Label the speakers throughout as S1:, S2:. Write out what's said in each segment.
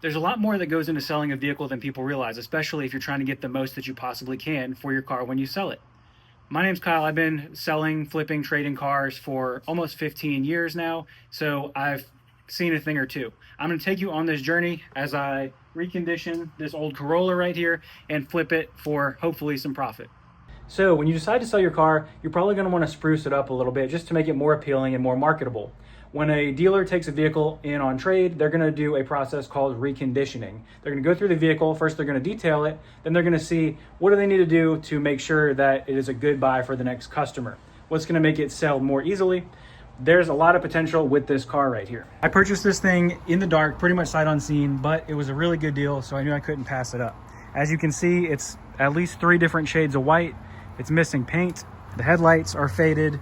S1: There's a lot more that goes into selling a vehicle than people realize, especially if you're trying to get the most that you possibly can for your car when you sell it. My name's Kyle. I've been selling, flipping, trading cars for almost 15 years now, so I've seen a thing or two. I'm going to take you on this journey as I recondition this old Corolla right here and flip it for hopefully some profit. So when you decide to sell your car, you're probably going to want to spruce it up a little bit just to make it more appealing and more marketable. When a dealer takes a vehicle in on trade, they're going to do a process called reconditioning. They're going to go through the vehicle. First, they're going to detail it. Then they're going to see what do they need to do to make sure that it is a good buy for the next customer. What's going to make it sell more easily? There's a lot of potential with this car right here. I purchased this thing in the dark, pretty much sight unseen, but it was a really good deal, so I knew I couldn't pass it up. As you can see, it's at least 3 different shades of white. It's missing paint. The headlights are faded.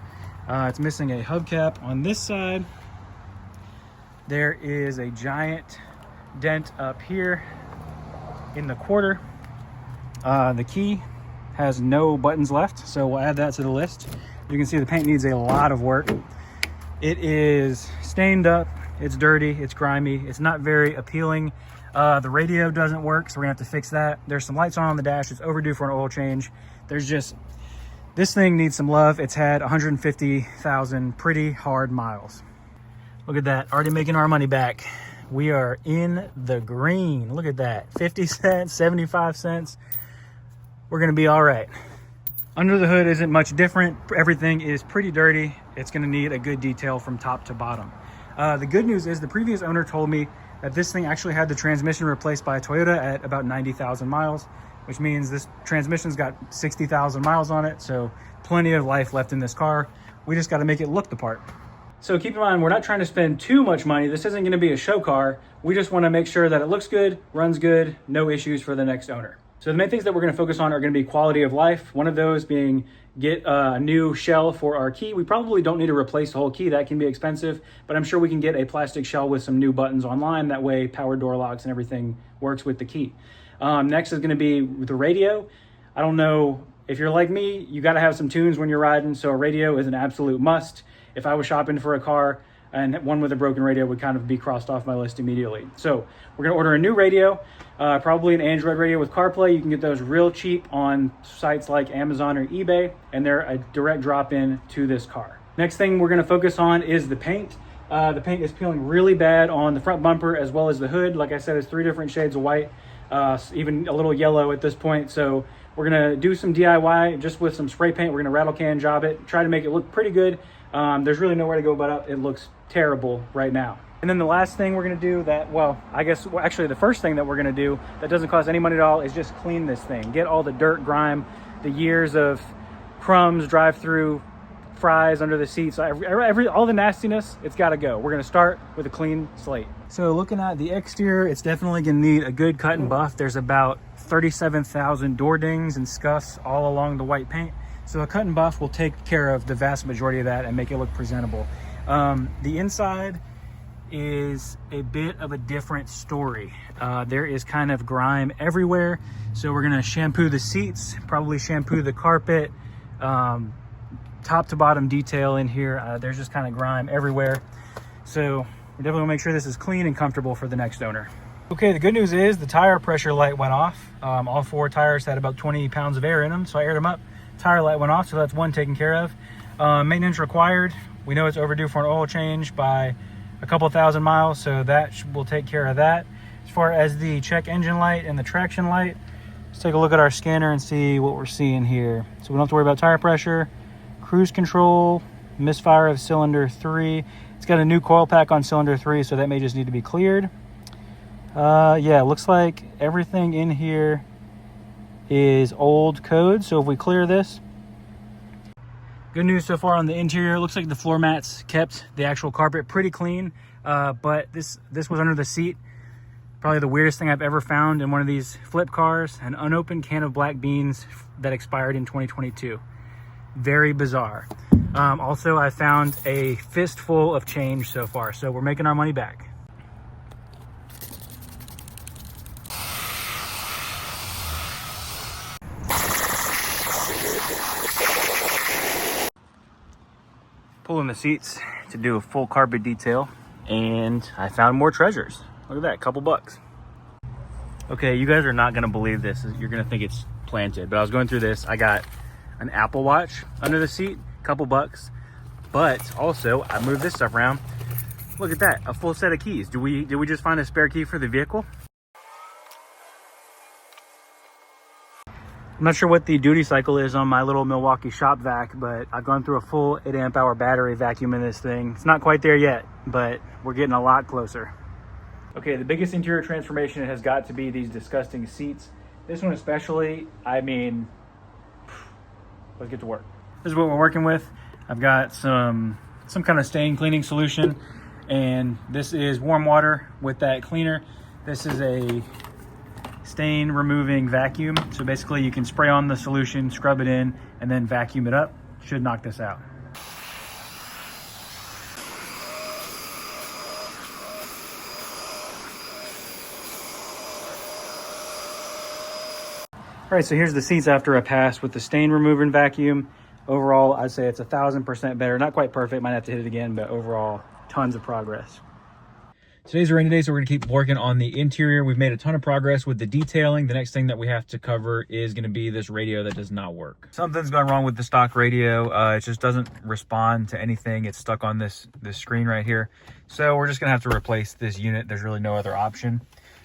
S1: It's missing a hubcap on this side. There is a giant dent up here in the quarter. The key has no buttons left, so we'll add that to the list. You can see the paint needs a lot of work. It is stained up, it's dirty, it's grimy, it's not very appealing. The radio doesn't work, so we're gonna have to fix that. There's some lights on the dash, it's overdue for an oil change. This thing needs some love. It's had 150,000 pretty hard miles. Look at that, already making our money back. We are in the green. Look at that, 50 cents, 75 cents. We're gonna be all right. Under the hood isn't much different. Everything is pretty dirty. It's gonna need a good detail from top to bottom. The good news is the previous owner told me that this thing actually had the transmission replaced by a Toyota at about 90,000 miles, which means this transmission's got 60,000 miles on it, so plenty of life left in this car. We just gotta make it look the part. So keep in mind, we're not trying to spend too much money. This isn't gonna be a show car. We just wanna make sure that it looks good, runs good, no issues for the next owner. So the main things that we're gonna focus on are gonna be quality of life. One of those being get a new shell for our key. We probably don't need to replace the whole key. That can be expensive, but I'm sure we can get a plastic shell with some new buttons online. That way power door locks and everything works with the key. Next is gonna be the radio. I don't know if you're like me, you gotta have some tunes when you're riding, so a radio is an absolute must. If I was shopping for a car and one with a broken radio would kind of be crossed off my list immediately. So we're gonna order a new radio, probably an Android radio with CarPlay. You can get those real cheap on sites like Amazon or eBay, and they're a direct drop-in to this car. Next thing we're gonna focus on is the paint. The paint is peeling really bad on the front bumper as well as the hood. Like I said, it's 3 different shades of white, even a little yellow at this point. So we're gonna do some DIY just with some spray paint. We're gonna rattle can job it, try to make it look pretty good. There's really nowhere to go but up. It looks terrible right now. And then the last thing we're gonna do actually the first thing that we're gonna do that doesn't cost any money at all is just clean this thing. Get all the dirt, grime, the years of crumbs, drive-through fries under the seats, all the nastiness, it's gotta go. We're gonna start with a clean slate. So looking at the exterior, it's definitely gonna need a good cut and buff. There's about 37,000 door dings and scuffs all along the white paint. So a cut and buff will take care of the vast majority of that and make it look presentable. The inside is a bit of a different story. There is kind of grime everywhere. So we're gonna shampoo the seats, probably shampoo the carpet, top to bottom detail in here. There's just kind of grime everywhere. So we definitely wanna make sure this is clean and comfortable for the next owner. Okay, the good news is the tire pressure light went off. All 4 tires had about 20 pounds of air in them, so I aired them up. Tire light went off, so that's one taken care of. Maintenance required. We know it's overdue for an oil change by a couple thousand miles, so that will take care of that. As far as the check engine light and the traction light, let's take a look at our scanner and see what we're seeing here. So we don't have to worry about tire pressure, cruise control, misfire of cylinder 3. It's got a new coil pack on cylinder 3, so that may just need to be cleared. Yeah, looks like everything in here is old code. So if we clear this, good news so far on the interior. Looks like the floor mats kept the actual carpet pretty clean, but this was under the seat. Probably the weirdest thing I've ever found in one of these flip cars, an unopened can of black beans that expired in 2022. Very bizarre. Also, I found a fistful of change so far, so we're making our money back. Pulling the seats to do a full carpet detail, and I found more treasures. Look at that, couple bucks. Okay, you guys are not gonna believe this. You're gonna think it's planted, but I was going through this. I got an Apple Watch under the seat, couple bucks, but also I moved this stuff around. Look at that, a full set of keys. Did we just find a spare key for the vehicle? I'm not sure what the duty cycle is on my little Milwaukee shop vac, but I've gone through a full 8 amp hour battery vacuum in this thing. It's not quite there yet, but we're getting a lot closer. Okay, the biggest interior transformation has got to be these disgusting seats. This one especially, I mean, let's get to work. This is what we're working with. I've got some kind of stain cleaning solution, and this is warm water with that cleaner. This is a stain removing vacuum. So basically you can spray on the solution, scrub it in, and then vacuum it up. Should knock this out. All right, so here's the seats after a pass with the stain remover and vacuum. Overall, I'd say it's 1,000% better. Not quite perfect, might have to hit it again, but overall, tons of progress. Today's a rainy day, so we're gonna keep working on the interior. We've made a ton of progress with the detailing. The next thing that we have to cover is gonna be this radio that does not work. Something's gone wrong with the stock radio. It just doesn't respond to anything. It's stuck on this screen right here. So we're just gonna have to replace this unit. There's really no other option.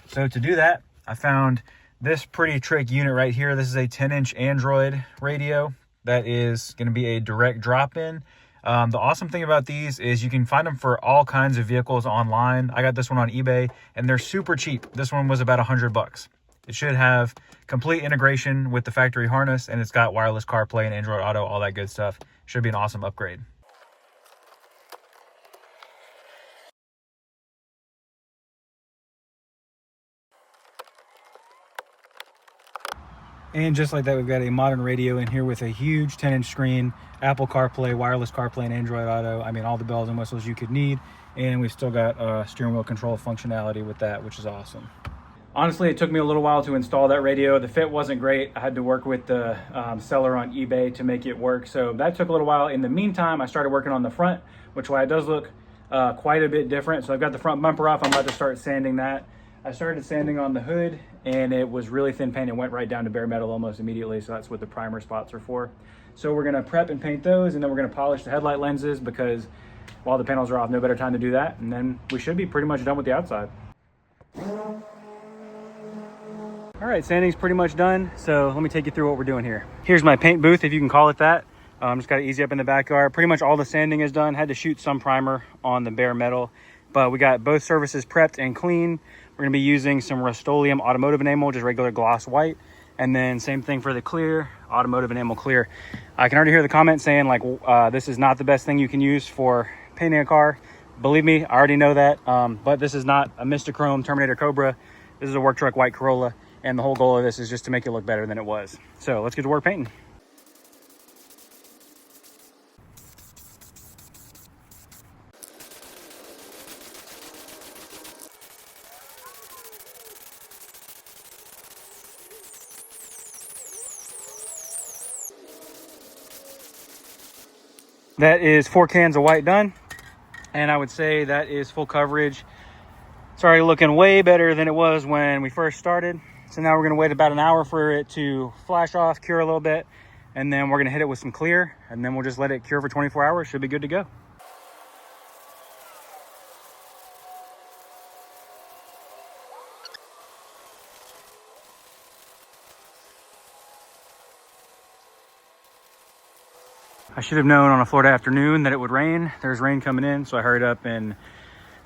S1: So to do that, I found this pretty trick unit right here. This is a 10-inch Android radio that is gonna be a direct drop-in. The awesome thing about these is you can find them for all kinds of vehicles online. I got this one on eBay and they're super cheap. This one was about $100. It should have complete integration with the factory harness, and it's got wireless CarPlay and Android Auto, all that good stuff. Should be an awesome upgrade. And just like that, we've got a modern radio in here with a huge 10-inch screen, Apple CarPlay, wireless CarPlay, and Android Auto. I mean, all the bells and whistles you could need. And we've still got steering wheel control functionality with that, which is awesome. Honestly, it took me a little while to install that radio. The fit wasn't great. I had to work with the seller on eBay to make it work. So that took a little while. In the meantime, I started working on the front, which why it does look quite a bit different. So I've got the front bumper off. I'm about to start sanding that. I started sanding on the hood, and it was really thin paint. It went right down to bare metal almost immediately, so that's what the primer spots are for. So we're gonna prep and paint those, and then we're gonna polish the headlight lenses, because while the panels are off, no better time to do that. And then we should be pretty much done with the outside. All right, sanding's pretty much done, so let me take you through what we're doing here. Here's my paint booth, if you can call it that. Just got it easy up in the backyard. Pretty much all the sanding is done. Had to shoot some primer on the bare metal, but we got both surfaces prepped and clean. We're gonna be using some Rust-Oleum automotive enamel, just regular gloss white. And then same thing for the clear, automotive enamel clear. I can already hear the comments saying like, this is not the best thing you can use for painting a car. Believe me, I already know that, but this is not a Mr. Chrome Terminator Cobra. This is a work truck white Corolla. And the whole goal of this is just to make it look better than it was. So let's get to work painting. That is 4 cans of white done. And I would say that is full coverage. It's already looking way better than it was when we first started. So now we're gonna wait about an hour for it to flash off, cure a little bit, and then we're gonna hit it with some clear, and then we'll just let it cure for 24 hours. Should be good to go. I should have known on a Florida afternoon that it would rain. There's rain coming in, so I hurried up and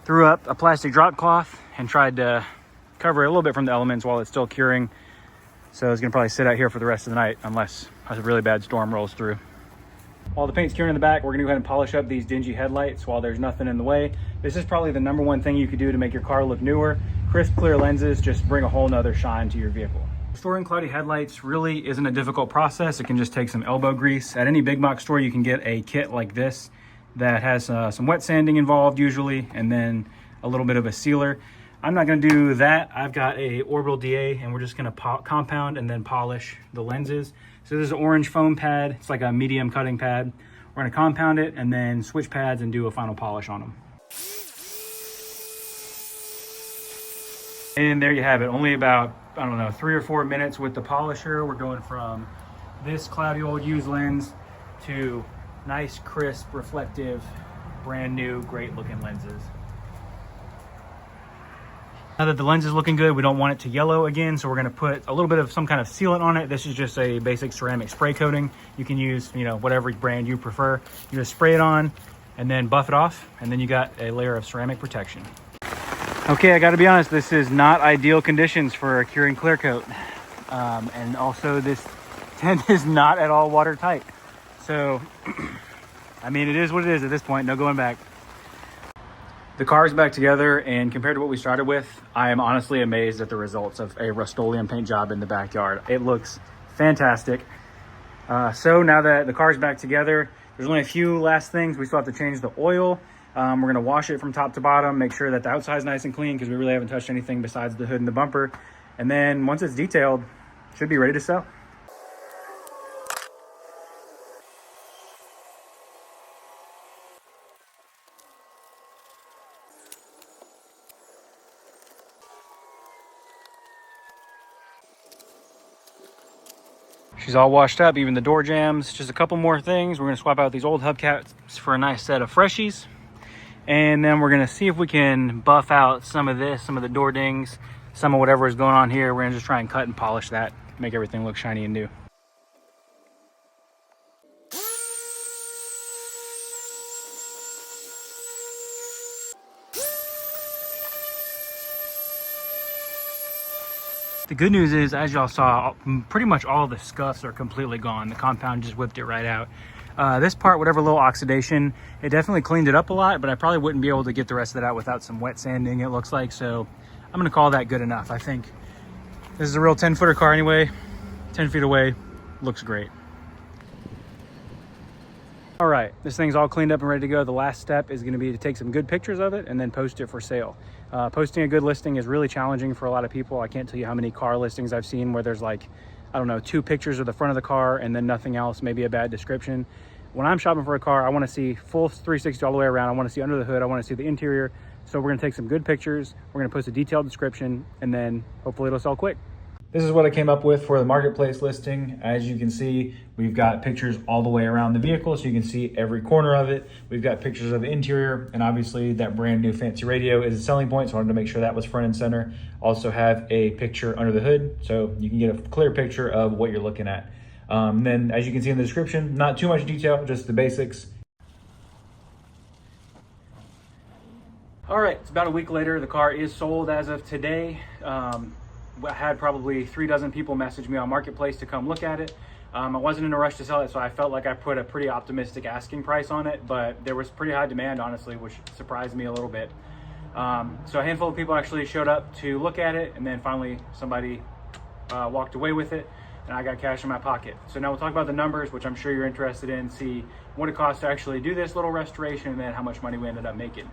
S1: threw up a plastic drop cloth and tried to cover it a little bit from the elements while it's still curing. So it's gonna probably sit out here for the rest of the night unless a really bad storm rolls through. While the paint's curing in the back, we're gonna go ahead and polish up these dingy headlights while there's nothing in the way. This is probably the #1 thing you could do to make your car look newer. Crisp, clear lenses just bring a whole nother shine to your vehicle. Storing cloudy headlights really isn't a difficult process. It can just take some elbow grease. At any big box store, you can get a kit like this that has some wet sanding involved usually, and then a little bit of a sealer. I'm not gonna do that. I've got a Orbital DA, and we're just gonna compound and then polish the lenses. So this is an orange foam pad. It's like a medium cutting pad. We're gonna compound it and then switch pads and do a final polish on them. And there you have it. Only about, I don't know, 3 or 4 minutes with the polisher. We're going from this cloudy old used lens to nice, crisp, reflective, brand new, great looking lenses. Now that the lens is looking good, we don't want it to yellow again, so we're gonna put a little bit of some kind of sealant on it. This is just a basic ceramic spray coating. You can use, whatever brand you prefer. You just spray it on and then buff it off, and then you got a layer of ceramic protection. Okay, I gotta be honest, this is not ideal conditions for a curing clear coat. And also this tent is not at all watertight. So, I mean, it is what it is at this point, no going back. The car is back together, and compared to what we started with, I am honestly amazed at the results of a Rust-Oleum paint job in the backyard. It looks fantastic. So now that the car is back together, there's only a few last things. We still have to change the oil. We're gonna wash it from top to bottom, make sure that the outside is nice and clean because we really haven't touched anything besides the hood and the bumper. And then once it's detailed, it should be ready to sell. She's all washed up, even the door jambs. Just a couple more things. We're gonna swap out these old hubcaps for a nice set of freshies. And then we're gonna see if we can buff out some of this, some of the door dings, some of whatever is going on here. We're gonna just try and cut and polish that, make everything look shiny and new. The good news is, as y'all saw, pretty much all the scuffs are completely gone. The compound just whipped it right out. This part, whatever little oxidation, it definitely cleaned it up a lot, but I probably wouldn't be able to get the rest of that out without some wet sanding, it looks like. So I'm gonna call that good enough. I think this is a real 10-footer car anyway. 10 feet away, looks great. All right, this thing's all cleaned up and ready to go. The last step is gonna be to take some good pictures of it and then post it for sale. Posting a good listing is really challenging for a lot of people. I can't tell you how many car listings I've seen where there's like, I don't know, 2 pictures of the front of the car and then nothing else, maybe a bad description. When I'm shopping for a car, I wanna see full 360 all the way around. I wanna see under the hood, I wanna see the interior. So we're gonna take some good pictures, we're gonna post a detailed description, and then hopefully it'll sell quick. This is what I came up with for the marketplace listing. As you can see, we've got pictures all the way around the vehicle, so you can see every corner of it. We've got pictures of the interior, and obviously that brand new fancy radio is a selling point, so I wanted to make sure that was front and center. Also have a picture under the hood, so you can get a clear picture of what you're looking at. Then, as you can see in the description, not too much detail, just the basics. All right, it's about a week later. The car is sold as of today. I had probably 3 dozen people message me on Marketplace to come look at it. I wasn't in a rush to sell it, so I felt like I put a pretty optimistic asking price on it, but there was pretty high demand, honestly, which surprised me a little bit. So a handful of people actually showed up to look at it, and then finally somebody walked away with it, and I got cash in my pocket. So now we'll talk about the numbers, which I'm sure you're interested in, see what it costs to actually do this little restoration, and then how much money we ended up making.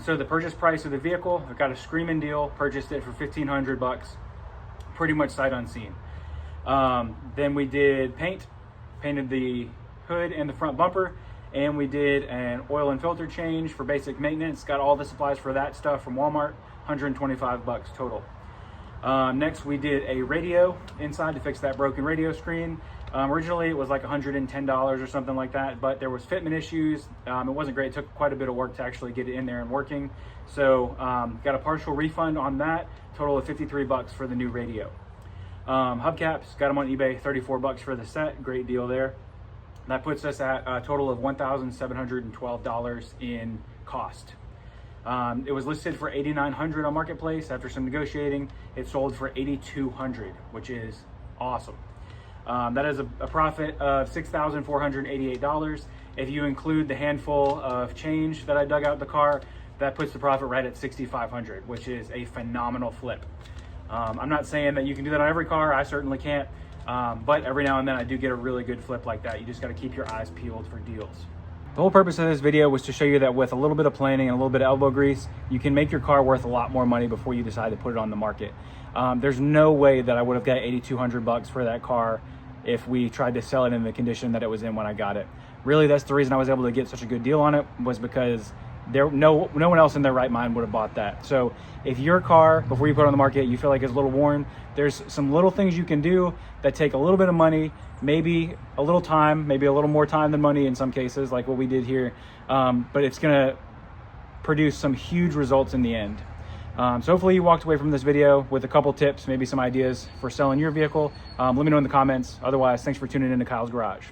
S1: So the purchase price of the vehicle, I got a screaming deal, purchased it for $1,500, pretty much sight unseen. Then we did painted the hood and the front bumper, and we did an oil and filter change for basic maintenance. Got all the supplies for that stuff from Walmart, $125 total. Next, we did a radio inside to fix that broken radio screen. Originally, it was like $110 or something like that, but there was fitment issues. It wasn't great. It took quite a bit of work to actually get it in there and working. So got a partial refund on that, total of $53 for the new radio. Hubcaps, got them on eBay, $34 for the set, great deal there. That puts us at a total of $1,712 in cost. It was listed for $8,900 on Marketplace. After some negotiating, it sold for $8,200, which is awesome. That is a profit of $6,488. If you include the handful of change that I dug out the car, that puts the profit right at $6,500, which is a phenomenal flip. I'm not saying that you can do that on every car. I certainly can't. But every now and then I do get a really good flip like that. You just got to keep your eyes peeled for deals. The whole purpose of this video was to show you that with a little bit of planning and a little bit of elbow grease, you can make your car worth a lot more money before you decide to put it on the market. There's no way that I would have got $8,200 for that car if we tried to sell it in the condition that it was in when I got it. Really, that's the reason I was able to get such a good deal on it, was because no one else in their right mind would have bought that. So if your car, before you put it on the market, you feel like it's a little worn, there's some little things you can do that take a little bit of money, maybe a little time, maybe a little more time than money in some cases, like what we did here. But it's gonna produce some huge results in the end. So hopefully you walked away from this video with a couple tips, maybe some ideas for selling your vehicle. Let me know in the comments. Otherwise, thanks for tuning in to Kyle's Garage.